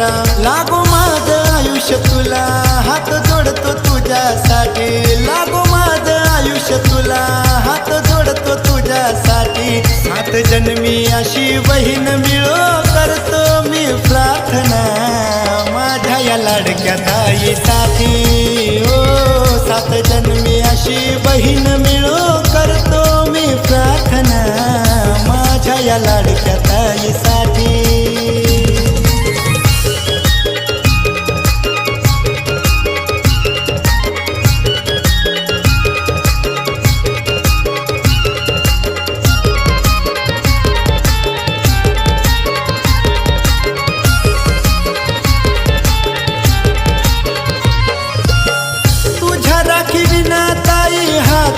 तुला लागो माझं आयुष्य तुला हात जोडतो तुझ्यासाठी लागो माझं आयुष्य तुला हात जोडतो तुझ्यासाठी सात जन्मी अशी बहीण मिळो करतो मी प्रार्थना माझ्या या लाडक्या ताईसाठी ओ सात जन्मी अशी बहीण मिळो करतो मी प्रार्थना माझ्या या लाडक्या